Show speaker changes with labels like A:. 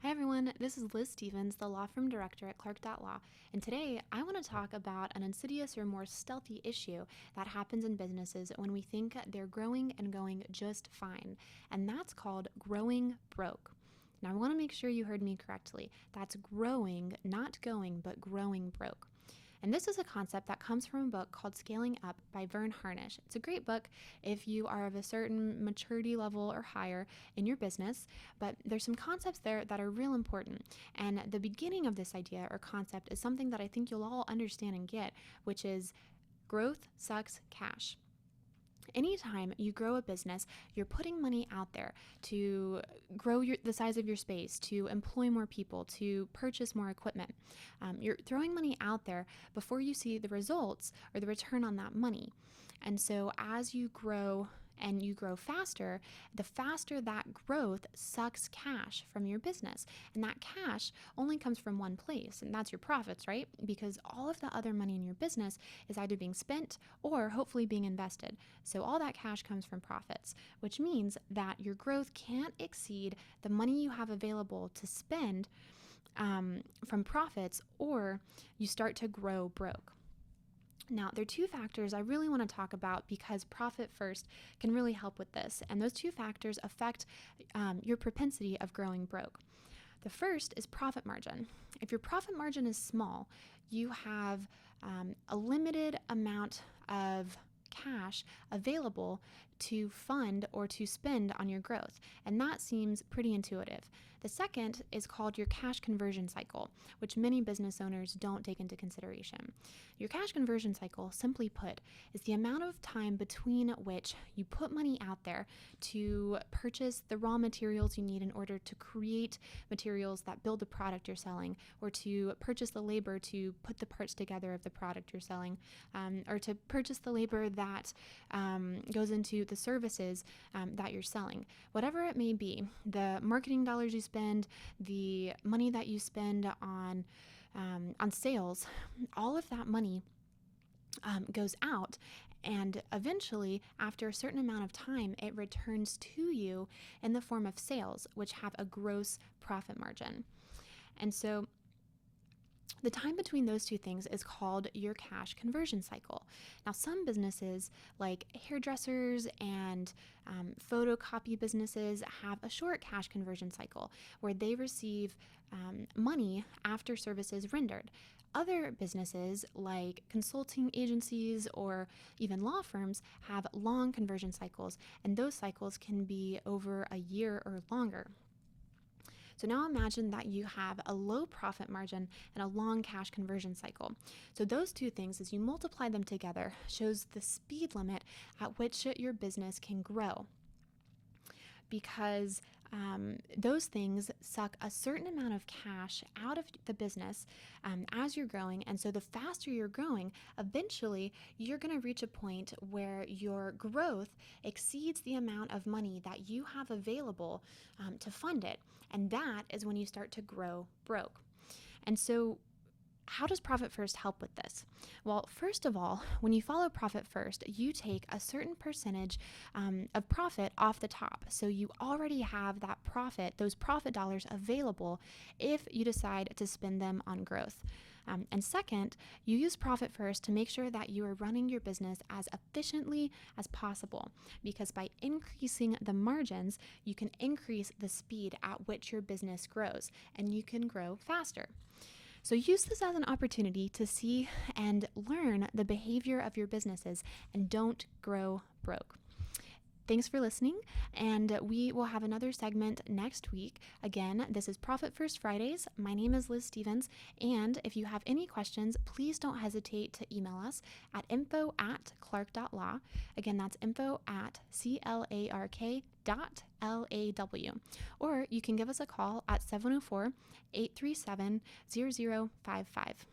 A: Hi everyone, this is Liz Stevens, the law firm director at Clark.Law, and today I want to talk about an insidious or more stealthy issue that happens in businesses when we think they're growing and going just fine, and that's called growing broke. Now I want to make sure you heard me correctly. That's growing, not going, but growing broke. And this is a concept that comes from a book called Scaling Up by Vern Harnish. It's a great book if you are of a certain maturity level or higher in your business, but there's some concepts there that are real important. And the beginning of this idea or concept is something that I think you'll all understand and get, which is growth sucks cash. Anytime you grow a business, you're putting money out there to grow the size of your space, to employ more people, to purchase more equipment. You're throwing money out there before you see the results or the return on that money. And so as you grow and you grow faster, the faster that growth sucks cash from your business. And that cash only comes from one place, and that's your profits, right? Because all of the other money in your business is either being spent or hopefully being invested. So all that cash comes from profits, which means that your growth can't exceed the money you have available to spend from profits, or you start to grow broke. Now, there are two factors I really want to talk about because profit first can really help with this. And those two factors affect your propensity of growing broke. The first is profit margin. If your profit margin is small, you have a limited amount of cash available to fund or to spend on your growth. And that seems pretty intuitive. The second is called your cash conversion cycle, which many business owners don't take into consideration. Your cash conversion cycle, simply put, is the amount of time between which you put money out there to purchase the raw materials you need in order to create materials that build the product you're selling, or to purchase the labor to put the parts together of the product you're selling, or to purchase the labor that goes into the services that you're selling. Whatever it may be, the marketing dollars you spend, the money that you spend on sales, all of that money goes out, and eventually, after a certain amount of time, it returns to you in the form of sales, which have a gross profit margin. And so the time between those two things is called your cash conversion cycle. Now, some businesses like hairdressers and photocopy businesses have a short cash conversion cycle where they receive money after services rendered. Other businesses like consulting agencies or even law firms have long conversion cycles, and those cycles can be over a year or longer. So now imagine that you have a low profit margin and a long cash conversion cycle. So those two things, as you multiply them together, shows the speed limit at which your business can grow. Because those things suck a certain amount of cash out of the business as you're growing. And so the faster you're growing, eventually you're going to reach a point where your growth exceeds the amount of money that you have available to fund it. And that is when you start to grow broke. And so how does Profit First help with this? Well, first of all, when you follow Profit First, you take a certain percentage of profit off the top. So you already have that profit, those profit dollars available if you decide to spend them on growth. And second, you use Profit First to make sure that you are running your business as efficiently as possible, because by increasing the margins, you can increase the speed at which your business grows, and you can grow faster. So use this as an opportunity to see and learn the behavior of your businesses, and don't grow broke. Thanks for listening, and we will have another segment next week. Again, this is Profit First Fridays. My name is Liz Stevens, and if you have any questions, please don't hesitate to email us at info@clark.law. Again, that's info@clark.law. Or you can give us a call at 704-837-0055.